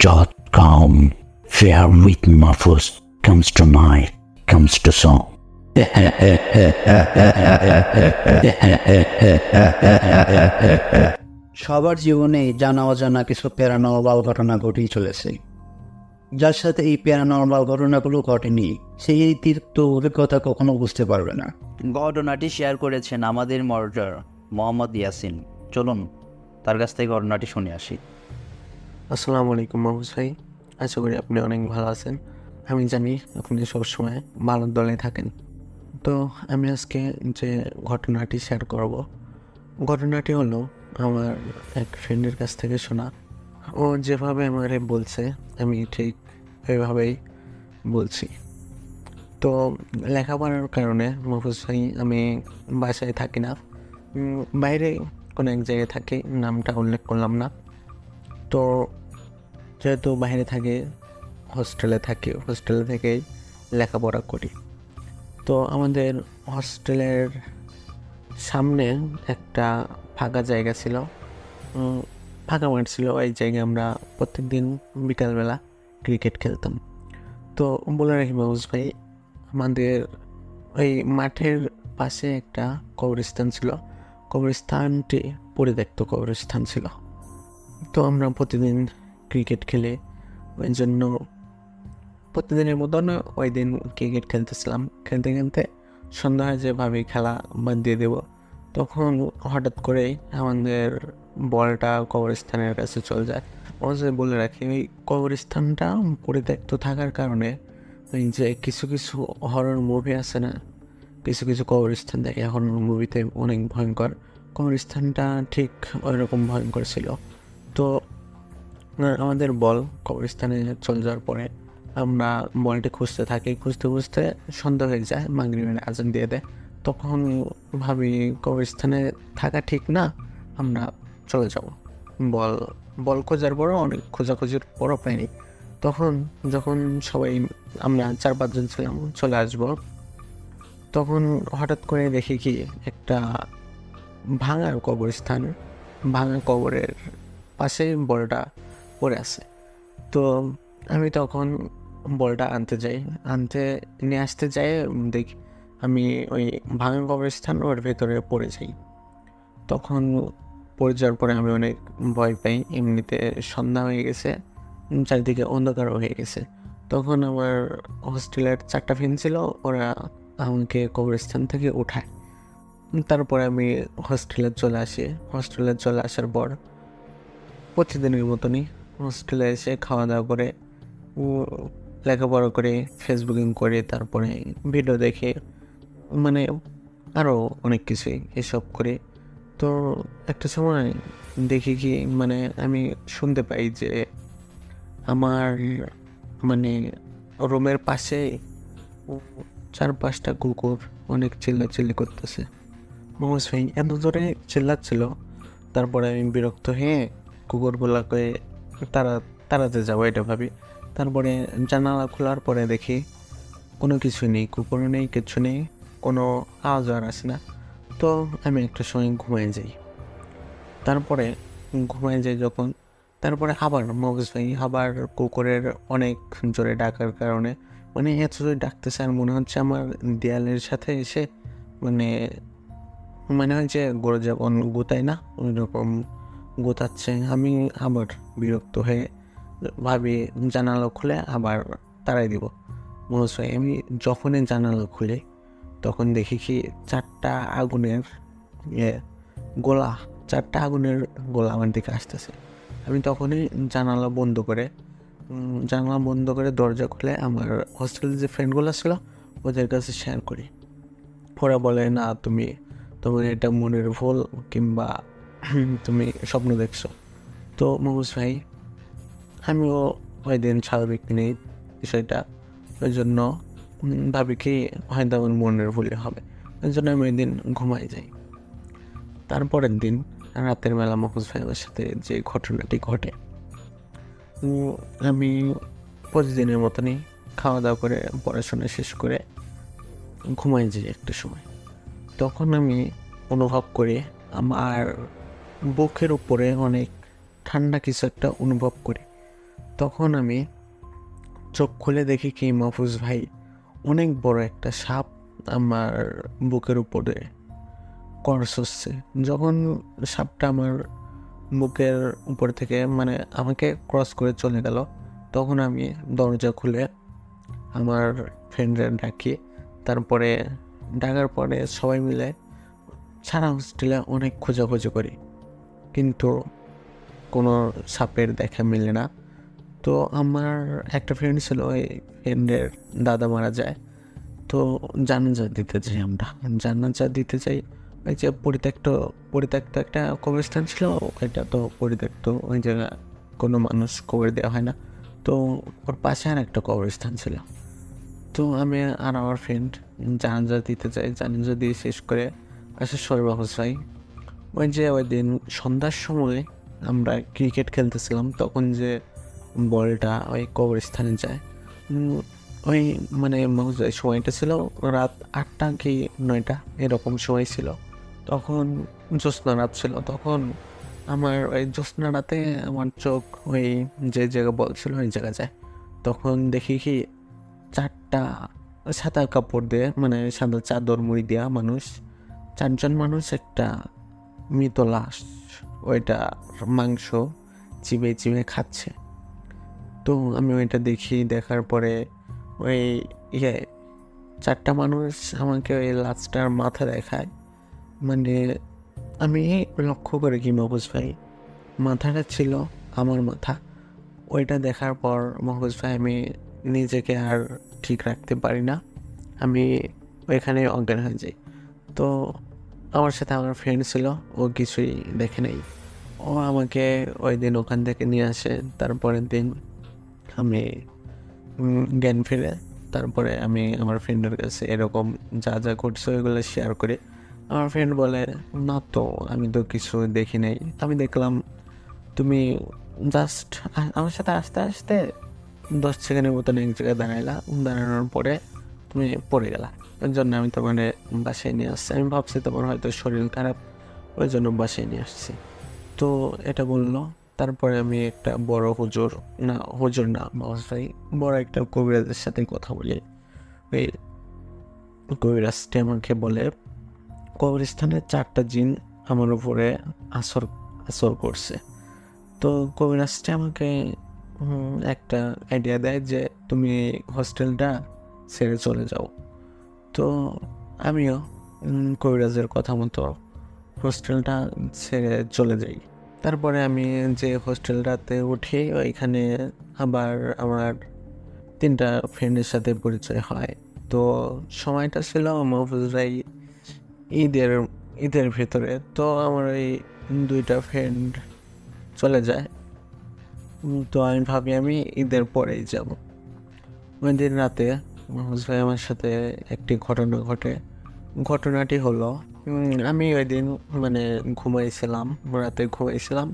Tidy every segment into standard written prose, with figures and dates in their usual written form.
Mahfuz.com. Fair with Mahfuz comes to night, comes to song. সবার জীবনে জানা অজানা কিছু প্যারানর্মাল ঘটনা ঘটেই চলেছে। যার সাথে এই প্যারানর্মাল ঘটনাগুলো ঘটেনি সেই তীর্থ অভিজ্ঞতা কখনো বুঝতে পারবে না। ঘটনাটি শেয়ার করেছেন আমাদের মডারেটর মোহাম্মদ ইয়াসিন। চলুন তার কাছ থেকে ঘটনাটি শুনে আসি। আসসালামু আলাইকুম মাহফুজ ভাই, আশা করি আপনি অনেক ভালো আছেন। আমি জানি আপনি সবসময় ভালো দলে থাকেন। তো আমি আজকে যে ঘটনাটি শেয়ার করব, ঘটনাটি হলো আমার এক ফ্রেন্ডের কাছ থেকে শোনা। ও যেভাবে আমারে বলছে আমি ঠিক ওইভাবেই বলছি। তো লেখাপড়ার কারণে মাহফুজ ভাই আমি বাসায় থাকি না, বাইরে কোনো এক জায়গায় থাকি, নামটা উল্লেখ করলাম না। তো যেহেতু বাইরে থাকি, হোস্টেলে থেকেই লেখাপড়া করি। তো আমাদের হোস্টেলের সামনে একটা ফাঁকা জায়গা ছিল, ফাঁকা মাঠ ছিল। ওই জায়গায় আমরা প্রত্যেকদিন বিকালবেলা ক্রিকেট খেলতাম। তো বলে রাখি মাহফুজ ভাই, আমাদের ওই মাঠের পাশে একটা কবরস্থান ছিল। কবরস্থানটি পরিত্যক্ত কবরস্থান ছিল। তো আমরা প্রতিদিন ক্রিকেট খেলে, ওই জন্য প্রতিদিনের মতন ওই দিন ক্রিকেট খেলতেছিলাম। খেলতে খেলতে সন্ধ্যা হয় যে ভাবি খেলা বাদ দিয়ে দেবো, তখন হঠাৎ করেই আমাদের বলটা কবরস্থানের কাছে চলে যায়। অবশ্যই বলে রাখি, ওই কবরস্থানটা পরিত্যক্ত থাকার কারণে ওই যে কিছু কিছু হরর মুভি আছে না, কিছু কিছু কবরস্থান দেখে হরর মুভিতে অনেক ভয়ঙ্কর, কবরস্থানটা ঠিক ওই রকম ভয়ঙ্কর ছিল। তো আমাদের বল কবরস্থানে চলে যাওয়ার পরে আমরা বলটি খুঁজতে থাকি, খুঁজতে খুঁজতে সন্ধ্যা হয়ে যায়, মাগরিবের আজান দিয়ে দেয়। তখন ভাবি কবরস্থানে থাকা ঠিক না, আমরা চলে যাব। বল খোঁজার পরও অনেক খোঁজাখুঁজির পরও পাইনি। তখন যখন সবাই আমরা 4-5 জন ছিলাম চলে আসব, তখন হঠাৎ করে দেখি কি একটা ভাঙা কবরস্থান, ভাঙা কবরের পাশেই বলটা পড়ে আছে। তো আমি তখন বলটা নিয়ে আসতে যাই, দেখি আমি ওই ভাঙা কবরস্থান ওর ভেতরে পড়ে যাই। তখন পড়ে যাওয়ার পরে আমি অনেক ভয় পাই। এমনিতে সন্ধ্যা হয়ে গেছে, চারিদিকে অন্ধকার হয়ে গেছে। তখন আমার হোস্টেলের 4টা ফ্রেন্ড ছিল, ওরা আমাকে কবরস্থান থেকে উঠায়। তারপরে আমি হোস্টেলে চলে আসার পর প্রতিদিনের মতনই হোস্টেলে এসে খাওয়া দাওয়া করে, লেখাপড়া করে, ফেসবুকিং করে, তারপরে ভিডিও দেখে, মানে আরও অনেক কিছুই এসব করে। তো একটা সময় দেখি কি, মানে আমি শুনতে পাই যে আমার মানে রুমের পাশে 4-5টা কুকুর অনেক চিল্লাচিল্লি করতেছে। মোহাম্মদ ভাই এত জোরে চিল্লাচ্ছিল, তারপরে আমি বিরক্ত হয়ে কুকুরগুলোকে তাড়াতে যাবো এটা ভাবি। তারপরে জানালা খোলার পরে দেখি কোনো কিছুই নেই, কুকুরও নেই, কিচ্ছু নেই, কোনো আওয়াজ আর আসে না। তো আমি একটা সময় ঘুমিয়ে যাই। যখন তারপরে আবার মগজ ভাই আবার কুকুরের অনেক জোরে ডাকার কারণে, মানে এত জোরে ডাকতেছে আর মনে হচ্ছে আমার দেয়ালের সাথে এসে মনে হয় যে গরু যেমন গোতায় না, ওই রকম গোতাচ্ছে। আমি আবার বিরক্ত হয়ে ভাবি জানালা খুলে আবার তাড়াই দিব। মনে হয় আমি যখনই জানালা খুলে তখন দেখি কি 4টা আগুনের গোলা আমার দিকে আসতেছে। আমি তখনই জানালা বন্ধ করে দরজা খুলে আমার হোস্টেলের যে ফ্রেন্ডগুলো ছিল ওদের কাছে শেয়ার করি। ওরা বলে, না তোমার এটা মনের ভুল, কিংবা তুমি স্বপ্ন দেখছো। তো মহুজ ভাই, আমিও ওই দিন স্বাভাবিক নেই বিষয়টা, ওই জন্য ভাবি কি হয়তো আমার মনের ভুলে হবে, ওই জন্য আমি ওই দিন ঘুমাই যাই। তারপরের দিন রাতের বেলা মহুজ ভাইয়ের সাথে যে ঘটনাটি ঘটে, আমি প্রতিদিনের মতনই খাওয়া দাওয়া করে পড়াশোনা শেষ করে ঘুমাই যাই একটা সময়। তখন আমি অনুভব করি আমার বুকের উপরে অনেক ঠান্ডা কিছু একটা অনুভব করি। তখন আমি চোখ খুলে দেখি কি মাহফুজ ভাই অনেক বড় একটা সাপ আমার বুকের উপরে ক্রস হচ্ছে। যখন সাপটা আমার বুকের উপর থেকে মানে আমাকে ক্রস করে চলে গেল, তখন আমি দরজা খুলে আমার ফ্রেন্ডরা ডাকি। তারপরে ডাকার পরে সবাই মিলে সারা হোস্টেলে অনেক খোঁজাখুঁজি করি, কিন্তু কোনো সাপের দেখা মেলে না। তো আমার একটা ফ্রেন্ড ছিল, ওই ফ্রেন্ডের দাদা মারা যায়। তো জানাজা দিতে যাই, আমরা জানাজা দিতে যাই। ওই যে পরিত্যক্ত একটা কবরস্থান ছিল, ওইটা তো পরিত্যক্ত, ওই জায়গা কোনো মানুষ কবর দেওয়া হয় না। তো ওর পাশে আর একটা কবরস্থান ছিল। তো আমি আর আমার ফ্রেন্ড জানাজা দিতে যাই। জানাজা দিয়ে শেষ করে আসে শরীফ ভাই। ওই যে ওই দিন সন্ধ্যার সময় আমরা ক্রিকেট খেলতেছিলাম, তখন যে বলটা ওই কবরস্থানে যায়, ওই মানে সময়টা ছিল রাত 8টা কি 9টা এরকম সময় ছিল। তখন জ্যোৎস্না রাত ছিল। তখন আমার ওই জ্যোৎস্না রাতে আমার চোখ ওই যে জায়গা বলছিল ওই জায়গা যায়। তখন দেখি কি 4টা সাদা কাপড় দিয়ে, মানে সাদা চাদর মুড়ি দেওয়া মানুষ, 4জন মানুষ একটা মৃত লাশ, ওইটা মাংস চিবে চিবে খাচ্ছে। তো আমি ওইটা দেখি, দেখার পরে ওই 4টা মানুষ আমাকে ওই লাশটার মাথা দেখায়। মানে আমি লক্ষ্য করে কি মাহফুজ ভাই, মাথাটা ছিল আমার মাথা। ওইটা দেখার পর মাহফুজ ভাই আমি নিজেকে আর ঠিক রাখতে পারি না, আমি ওইখানে অজ্ঞান হয়ে যাই। তো আমার সাথে আমার ফ্রেন্ড ছিল, ও কিছুই দেখে নেই। ও আমাকে ওই দিন ওখান থেকে নিয়ে আসে। তারপরের দিন আমি জ্ঞান ফিরে। তারপরে আমি আমার ফ্রেন্ডের কাছে এরকম যা যা করছে ওইগুলো শেয়ার করি। আমার ফ্রেন্ড বলে, না তো আমি তো কিছু দেখি নাই, আমি দেখলাম তুমি জাস্ট আমার সাথে আস্তে আস্তে 10 সেকেন্ডের মতন এক জায়গায় দাঁড়াইলা, দাঁড়ানোর পরে তুমি পড়ে গেলা। ওই জন্য আমি তোমার বাসায় নিয়ে আসছি। আমি ভাবছি তোমার হয়তো শরীর খারাপ, ওই জন্য বাসায় নিয়ে আসছি। তো এটা বললো। তারপরে আমি একটা বড় হুজুর না ভাই, বড় একটা কবিরাজের সাথে কথা বলি। ওই কবিরাজটি আমাকে বলে কবরস্থানে 4টা জিন আমার উপরে আসর করছে। তো কবিরাজটি আমাকে একটা আইডিয়া দেয় যে তুমি হস্টেলটা ছেড়ে চলে যাও। তো আমিও কবিরাজের কথা মতো হোস্টেলটা ছেড়ে চলে যাই। তারপরে আমি যে হোস্টেলটাতে উঠি, ওইখানে আবার আমার 3টা ফ্রেন্ডের সাথে পরিচয় হয়। তো সময়টা ছিল মাহফুজ ভাই ঈদের ভেতরে। তো আমার ওই 2টা ফ্রেন্ড চলে যায়। তো আমি ভাবি আমি ঈদের পরেই যাব। ওই দিন রাতে মাহফুজ ভাই আমার সাথে একটি ঘটনা ঘটে। ঘটনাটি হলো, আমি ওই দিন মানে রাতে ঘুমাইছিলাম।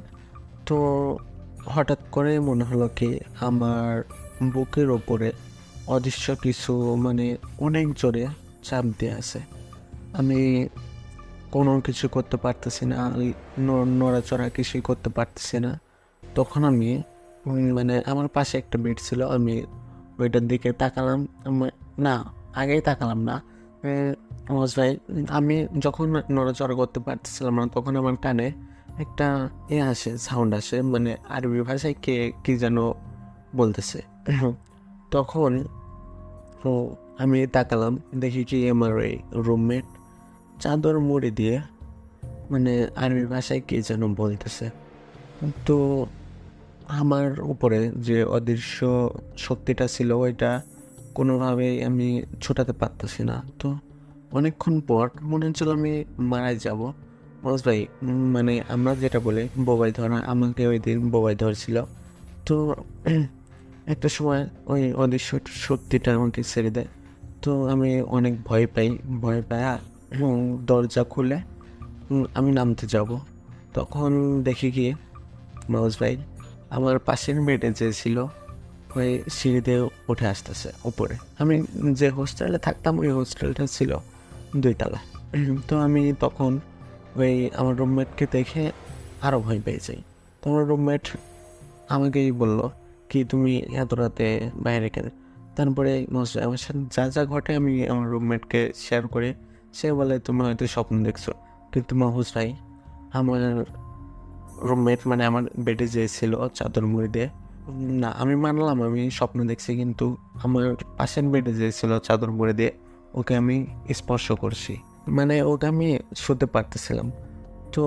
তো হঠাৎ করে মনে হলো কি আমার বুকের ওপরে অদৃশ্য কিছু মানে অনেক জোরে চাপ দিয়ে আছে। আমি কোনো কিছু করতে পারতেছি না, নড়াচড়া কিছুই করতে পারতেছি না। তখন আমি মানে আমার পাশে একটা বেড ছিল, আমি ওইটার দিকে তাকালাম। না, আগেই তাকালাম না। মাহফুজ ভাই, আমি যখন নড়াচড়া করতে পারতেছিলাম না, তখন আমার কানে একটা সাউন্ড আসে, মানে আরবি ভাষায় কে কি যেন বলতেছে। তখন আমি তাকালাম, দেখি কি আমার ওই রুমমেট চাদর মুড়ি দিয়ে মানে আরবি ভাষায় কে যেন বলতেছে। তো আমার উপরে যে অদৃশ্য শক্তিটা ছিল ওইটা কোনোভাবেই আমি ছোটাতে পারতেছি না। তো অনেকক্ষণ পর মনে হচ্ছিল আমি মারাই যাব। মাহফুজ ভাই, মানে আমরা যেটা বলি বোবাই ধরা, আমাকে ওই দিন বোবাই ধরছিল। তো একটা সময় ওই অদৃশ্য শক্তিটা আমাকে ছেড়ে দেয়। তো আমি অনেক ভয় পাই দরজা খুলে আমি নামতে যাব। তখন দেখি কি মাহফুজ ভাই আমার পাশের বেডে যে ছিল ওই সিঁড়িতে উঠে আসতেছে উপরে। আমি যে হোস্টেলে থাকতাম ওই হোস্টেলটা ছিল 2 তলা। তো আমি তখন ওই আমার রুমমেটকে দেখে আরও ভয় পেয়ে যাই। তো আমার রুমমেট আমাকেই বললো, কি তুমি এত রাতে বাইরে কেন? তারপরে আমার সাথে যা যা ঘটে আমি আমার রুমমেটকে শেয়ার করি। সে বলে তুমি হয়তো স্বপ্ন দেখছো। কিন্তু মাহফুজ ভাই, আমার রুমমেট মানে আমার বেডে যে ছিল চাদর মুড়ি দিয়ে, না আমি মানলাম আমি স্বপ্ন দেখছি, কিন্তু আমার পাশের বেডে যে ছিল চাদর মুড়ি দিয়ে ওকে আমি স্পর্শ করছি, মানে ওকে আমি শুতে পারতেছিলাম। তো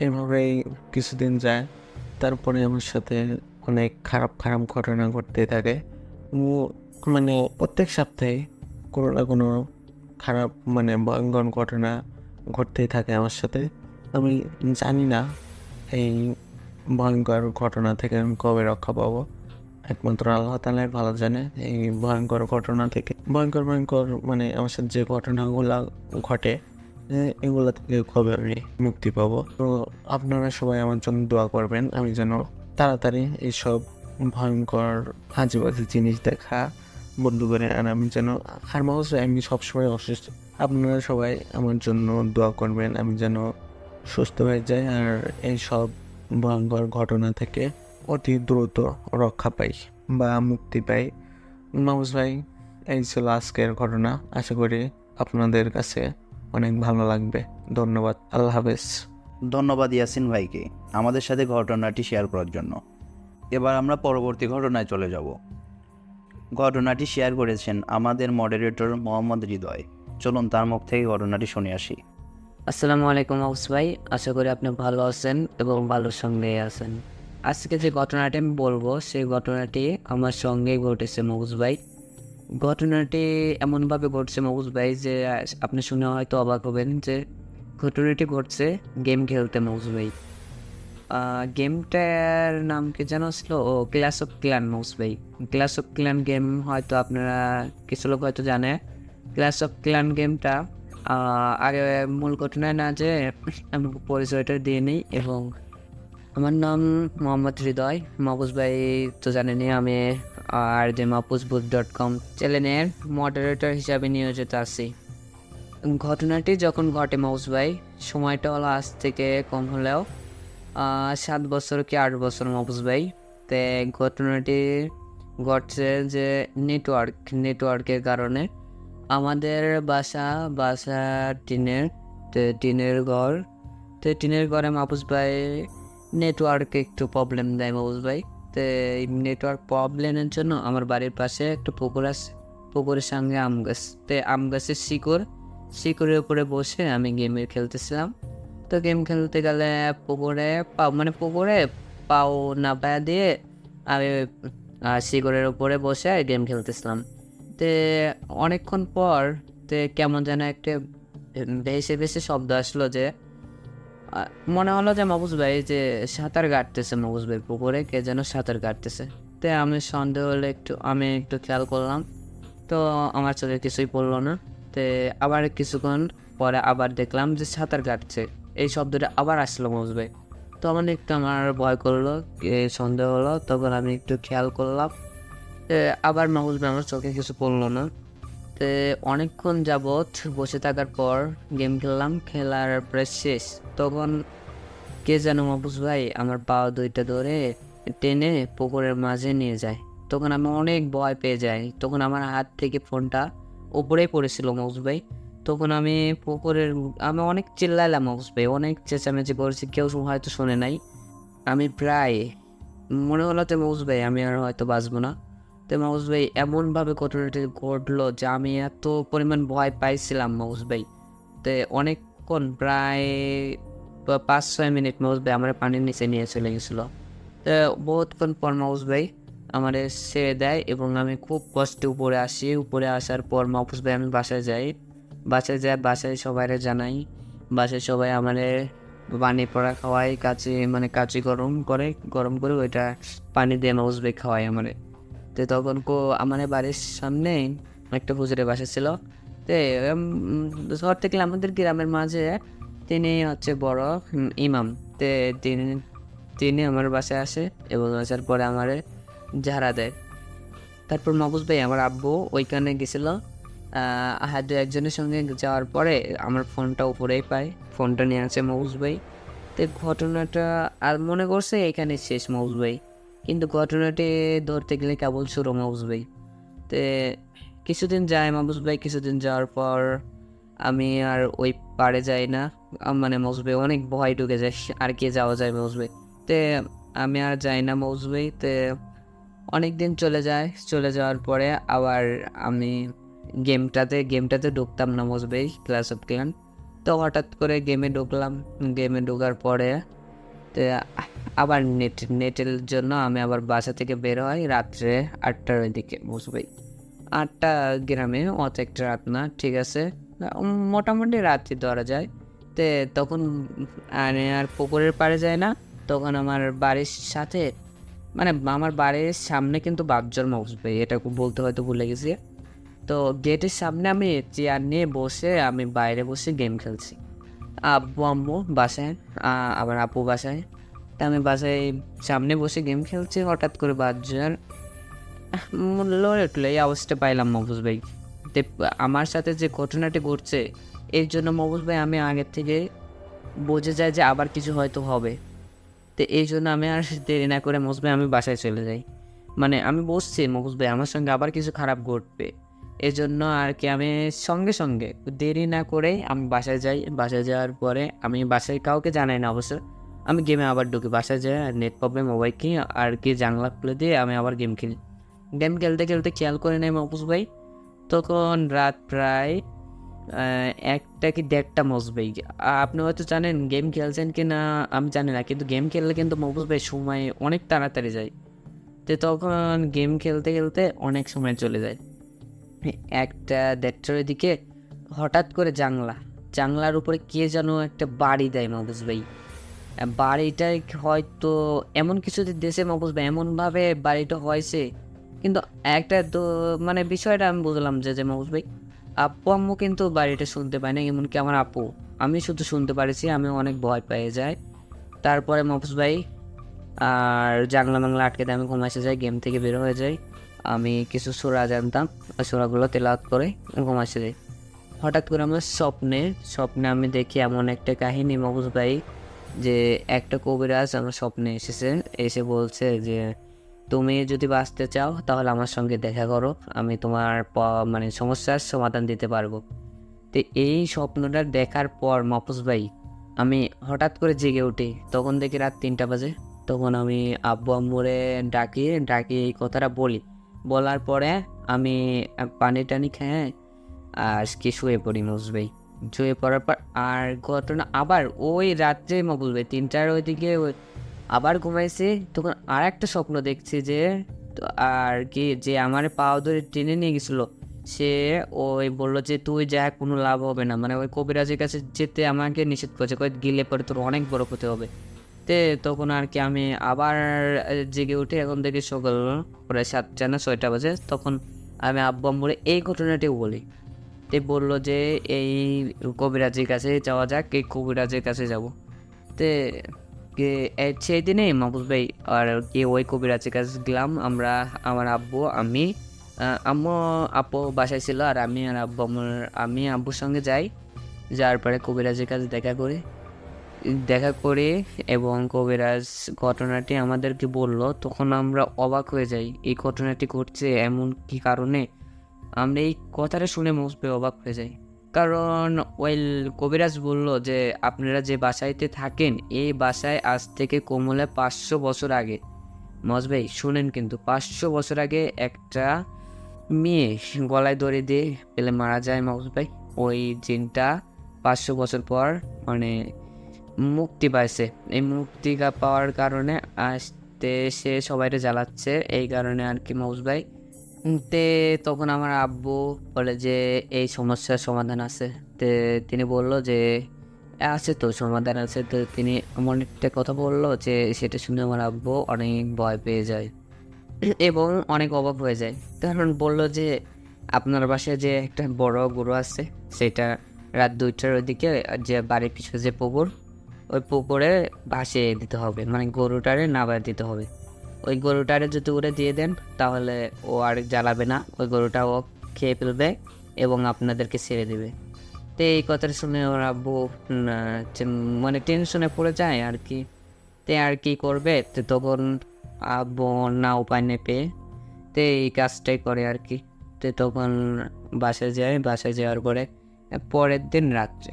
এভাবেই কিছুদিন যায়। তারপরে আমার সাথে অনেক খারাপ খারাপ ঘটনা ঘটতে থাকে। ও মানে প্রত্যেক সপ্তাহে কোনো না কোনো খারাপ মানে ভয়ঙ্কর ঘটনা ঘটতেই থাকে আমার সাথে। আমি জানি না এই ভয়ঙ্কর ঘটনা থেকে আমি কবে রক্ষা পাবো। একমাত্র আল্লাহ তাআলাই ভালো জানে এই ভয়ঙ্কর ঘটনা থেকে। ভয়ঙ্কর ভয়ঙ্কর মানে আমার সাথে যে ঘটনাগুলো ঘটে এগুলো থেকে কবে আমি মুক্তি পাবো। তো আপনারা সবাই আমার জন্য দোয়া করবেন, আমি যেন তাড়াতাড়ি এইসব ভয়ঙ্কর আজেবাজে জিনিস দেখা বন্ধ করে, আর আমি যেন আর মাহফুজ ভাই, আমি সবসময় অসুস্থ, আপনারা সবাই আমার জন্য দোয়া করবেন আমি যেন সুস্থ হয়ে যাই আর এইসব ভয়ঙ্কর ঘটনা থেকে অতি দ্রুত রক্ষা পাই বা মুক্তি পাই। মাহফুজ ভাই, এই ছিল আজকের ঘটনা। আশা করি আপনাদের কাছে অনেক ভালো লাগবে। ধন্যবাদ, আল্লাহ হাফেজ। ধন্যবাদ ইয়াসিন ভাইকে আমাদের সাথে ঘটনাটি শেয়ার করার জন্য। এবার আমরা পরবর্তী ঘটনায় চলে যাব। ঘটনাটি শেয়ার করেছেন আমাদের মডারেটর মোহাম্মদ হৃদয়। চলুন তার মুখ থেকে ঘটনাটি শুনে আসি। আসসালামু আলাইকুম মাহফুজ ভাই, আশা করি আপনি ভালো আছেন এবং ভালোর সঙ্গেই আছেন। আজকে যে ঘটনাটি আমি বলবো সেই ঘটনাটি আমার সঙ্গেই ঘটেছে মাহফুজ ভাই। ঘটনাটি এমনভাবে ঘটছে মাহফুজ ভাই যে আপনি শুনে হয়তো অবাক হবেন যে ঘটনাটি ঘটছে গেম খেলতে মাহফুজ ভাই। গেমটার নাম কি যেন ছিল, ও ক্লাস অফ ক্ল্যান মাহফুজ ভাই। ক্লাস অফ ক্ল্যান গেম হয়তো আপনারা কিছু লোক হয়তো জানে। ক্লাস অফ ক্ল্যান গেমটা আগে মূল ঘটনায় না যে আমি পরিচয়টা দিয়ে নিই, এবং আমার নাম মোহাম্মদ হৃদয়। মাহফুজ ভাই তো জানেনই আমি আর যে mahfuzbooth.com চ্যানেলের মডারেটর হিসাবে নিয়োজিত আছি। ঘটনাটি যখন ঘটে মাহফুজ ভাই, সময়টা হলো আজ থেকে কম হলেও 7 বছর কি 8 বছর মাহফুজ ভাই। তো ঘটনাটি ঘটছে যে নেটওয়ার্কের কারণে। আমাদের বাসা টিনের ঘর। তো টিনের ঘরে মাহফুজ ভাই নেটওয়ার্কে একটু প্রবলেম দেয় মাহফুজ ভাই। তো এই নেটওয়ার্ক প্রবলেমের জন্য আমার বাড়ির পাশে একটা পুকুর আছে, পুকুরের সঙ্গে আম গাছ। তো আম গাছের শিকড়ের উপরে বসে আমি গেমে খেলতেছিলাম। তো গেম খেলতে গেলে পুকুরে পাও না পায়া দিয়ে আমি শিকড়ের উপরে বসে গেম খেলতেছিলাম। তে অনেকক্ষণ পর কেমন যেন একটা ভেসে ভেসে শব্দ আসলো, যে মনে হলো যে মাহফুজ ভাই যে সাঁতার কাটতেছে মাহফুজ ভাই, পুকুরে কে যেন সাঁতার কাটতেছে। তো আমি সন্দেহ হলে আমি একটু খেয়াল করলাম, তো আমার চোখে কিছুই পড়লো না। তো আবার কিছুক্ষণ পরে আবার দেখলাম যে সাঁতার কাটছে, এই শব্দটা আবার আসলো মাহফুজ ভাই। তো আমার ভয় করলো, সন্দেহ হলো, তখন আমি একটু খেয়াল করলাম, আবার মাহফুজ ভাই আমার চোখে কিছু পড়লো না। তো অনেকক্ষণ যাবৎ বসে থাকার পর গেম খেললাম, খেলার প্রায় শেষ, তখন কে যেন মাহফুজ ভাই আমার পা দুইটা ধরে টেনে পুকুরের মাঝে নিয়ে যায়। তখন আমি অনেক ভয় পেয়ে যাই, তখন আমার হাত থেকে ফোনটা উপরেই পড়েছিল মাহফুজ ভাই। তখন আমি অনেক চিল্লাইলাম মাহফুজ ভাই, অনেক চেঁচামেচি করেছি, কেউ হয়তো শোনে নাই। আমি প্রায় মনে হলো তো মাহফুজ ভাই আমি আর হয়তো বাঁচবো না। তো মাহফুজ ভাই এমনভাবে ঘটনাটি ঘটলো যে আমি এত পরিমাণ ভয় পাইছিলাম মাহফুজ ভাই। তো অনেকক্ষণ প্রায় 5-6 মিনিট মাহফুজ ভাই আমার পানির নিচে নিয়ে চলে গেছিলো। তো বহুতক্ষণ পর মাহফুজ ভাই আমার ছেড়ে দেয় এবং আমি খুব কষ্টে উপরে আসি। উপরে আসার পর মাহফুজ ভাই আমি বাসায় যাই, বাসায় সবাইরে জানাই। বাসায় সবাই আমার পানি পড়া খাওয়াই, কাচি গরম করে ওইটা পানি দিয়ে মাহফুজ ভাই খাওয়াই আমারে। তো তখন আমার বাড়ির সামনে একটা হুজুরের বাসা ছিল। তো শহর থেকে আমাদের গ্রামের মাঝে তিনি হচ্ছে বড় ইমাম। তো তিনি আমার বাসায় আসে এবং আসার পরে আমার ঝাড়া দেয়। তারপর মাহফুজ ভাই আমার আব্বু ওইখানে গেছিল, একজনের সঙ্গে যাওয়ার পরে আমার ফোনটা উপরেই পায়, ফোনটা নিয়ে আসে মাহফুজ ভাই। তো ঘটনাটা আর মনে করছে এখানে শেষ মাহফুজ ভাই। কিন্তু ঘটনাটি ধরতে গেলে কেবল শুরু মাহফুজ ভাই। তো কিছুদিন যায় মাহফুজ ভাই, কিছুদিন যাওয়ার পর আমি আর ওই পাড়ে যাই না। মানে মাহফুজ ভাই অনেক ভয় ঢুকে যায়, আর কে যাওয়া যায় মাহফুজ ভাই। তো আমি আর যাই না মাহফুজ ভাই। তো অনেক দিন চলে যায়, চলে যাওয়ার পরে আবার আমি গেমটাতে ঢুকতাম না মাহফুজ ভাই, ক্লাস অফ ক্ল্যান। তো হঠাৎ করে গেমে ঢুকলাম, গেমে ঢোকার পরে তো আবার নেটের জন্য আমি আবার বাসা থেকে বের হই রাত্রে 8টার দিকে মাহফুজ ভাই। 8টা গ্রামে অত একটা রাত না, ঠিক আছে, মোটামুটি রাত্রি ধরা যায়। তো তখন আমি আর পুকুরের পাড়ে যাই না, তখন আমার বাড়ির সাথে মানে আমার বাড়ির সামনে কিন্তু বাপজল মাহফুজ ভাই, এটা বলতে হয়তো ভুলে গেছি। তো গেটের সামনে আমি চেয়ার নিয়ে বসে আমি বাইরে বসে গেম খেলছি। আব্বু আম্মু বাসায়, আবার আপু বাসায়। তা আমি বাসায় সামনে বসে গেম খেলছি, হঠাৎ করে বাজার লড়ে উঠলো, এই আওয়াজটা পাইলাম মাহফুজ ভাই। তো আমার সাথে যে ঘটনাটি ঘটছে এর জন্য মাহফুজ ভাই আমি আগের থেকে বুঝে যাই যে আবার কিছু হয়তো হবে। তো এই জন্য আমি আর দেরি না করে মাহফুজ ভাই আমি বাসায় চলে যাই। মানে আমি বসছি মাহফুজ ভাই আমার সঙ্গে আবার কিছু খারাপ ঘটবে, এই জন্য আর কি আমি সঙ্গে সঙ্গে দেরি না করে আমি বাসায় যাই। বাসায় যাওয়ার পরে আমি বাসায় কাউকে জানাই না অবশ্য, আমি গেমে আবার ঢুকি। বাসায় যাই নেট প্রবলেম মোবাইল কি আর কি জানলা খুলে দিয়ে আমি আবার গেম খেলি। গেম খেলতে খেলতে খেয়াল করে নেই মাহফুজ ভাই, তখন রাত প্রায় 1টা কি 1:30 মাহফুজ ভাই। আপনি হয়তো জানেন গেম খেলছেন কি না আমি জানি না, কিন্তু গেম খেললে কিন্তু মাহফুজ ভাই সময় অনেক তাড়াতাড়ি যায়। তো তখন গেম খেলতে খেলতে অনেক সময় চলে যায়। 1টা 1:30টার দিকে হঠাৎ করে জানলার উপরে কে যেন একটা বাড়ি দেয় মাহফুজ ভাই। বাড়িটা হয়তো এমন কিছু দেশে মাহফুজ ভাই এমনভাবে বাড়িটা হয়েছে, কিন্তু একটা তো মানে বিষয়টা আমি বুঝলাম যে মাহফুজ ভাই আপু আম্মু কিন্তু বাড়িটা শুনতে পায় না, এমনকি আমার আপু, আমি শুধু শুনতে পারিছি। আমি অনেক ভয় পেয়ে যাই। তারপরে মাহফুজ ভাই আর জানলা মাংলা আটকে দিয়ে আমি ঘুমাইতে যাই, গেম থেকে বের হয়ে যাই। আমি কিছু সূরা জানতাম, ওই সূরাগুলো তেলাওয়াত করে ঘুমাইতে যাই। হঠাৎ করে আমার স্বপ্নে আমি দেখি এমন একটা কাহিনী মাহফুজ ভাই, যে একটা কবিরাজ আমার স্বপ্নে এসে বলছে যে তুমি যদি বাঁচতে চাও তাহলে আমার সঙ্গে দেখা করো, আমি তোমার মানে সমস্যার সমাধান দিতে পারবো। তো এই স্বপ্নটা দেখার পর মাহফুজ ভাই আমি হঠাৎ করে জেগে উঠি, তখন দেখি রাত 3টা বাজে। তখন আমি আব্বু আম্মুরে ডাকি এই কথাটা বলার পরে আমি পানি টানি খেয়ে আর কি শুয়ে পড়ি মাহফুজ ভাই। শুয়ে পড়ার পর আর ঘটনা আবার ওই রাত্রে মাহফুজ ভাই 3টার ওইদিকে আবার ঘুমাইছি, তখন আর একটা স্বপ্ন দেখছি যে আর কি যে আমার পাও ধরে টেনে নিয়ে গেছিলো, সে ওই বললো যে তুই যা কোনো লাভ হবে না, মানে ওই কবিরাজের কাছে যেতে আমাকে নিষেধ করছে, গেলে পরে তোর অনেক বড় ক্ষতি হবে। তখন আর কি আমি আবার জেগে উঠে, এখন দেখি সকাল প্রায় 7টা না 6টা বাজে। তখন আমি আব্বু আম্মুরে এই ঘটনাটিও বলি, বললো যে এই কবিরাজের কাছে যাওয়া যাক, এই কবিরাজের কাছে যাবো। তে সেই দিনে মাহফুজ ভাই আর কি ওই কবিরাজের কাছে গেলাম আমরা, আমার আব্বু আমি আম্মু আপু বাসায় ছিল, আর আমি আর আমি আব্বুর সঙ্গে যাই। যার পরে কবিরাজের কাছে দেখা করে এবং কবিরাজ ঘটনাটি আমাদেরকে বলল। তখন আমরা অবাক হয়ে যাই, এই ঘটনাটি ঘটছে এমন কি কারণে। আমরা এই কথাটা শুনে মুসবে অবাক হয়ে যাই, কারণ ওই কবিরাজ বলল যে আপনারা যে বাসাইতে থাকেন এই বাসায় আজ থেকে কমলে 500 বছর আগে, মজ ভাই শুনেন কিন্তু 500 বছর আগে একটা মেয়ে গলায় দড়ি দিয়ে পেলে মারা যায় মজ ভাই। ওই জিনটা 500 বছর পর মানে মুক্তি পাইছে, এই মুক্তি পাওয়ার কারণে আসতে সে সবাইকে জ্বালাচ্ছে, এই কারণে আর কি মজ ভাই। তখন আমার আব্বু বলে যে এই সমস্যার সমাধান আছে। তিনি বলল যে আছে তো সমাধান আছে। তো তিনি এমন একটা কথা বললো যে সেটা শুনে আমার আব্বু অনেক ভয় পেয়ে যায় এবং অনেক অবাক হয়ে যায়, কারণ বললো যে আপনার বাসায় যে একটা বড় গরু আছে সেটা রাত 2টার ওইদিকে যে বাড়ির পিছনে যে পুকুর, ওই পুকুরে ভাসিয়ে দিতে হবে, মানে গরুটারে নাবায় দিতে হবে। ওই গরুটারে যদি উড়ে দিয়ে দেন তাহলে ও আর জ্বালাবে না, ওই গরুটা ও খেয়ে ফেলবে এবং আপনাদেরকে ছেড়ে দেবে। তো এই কথাটা শুনে ওর আব্বু মানে টেনশনে পড়ে যায় আর কি। আর কি করবে, তো তখন আব্বু না উপায় নেই পেয়ে তো এই কাজটাই করে আর কি। তো তখন বাসায় যাওয়ার পরে পরের দিন রাত্রে,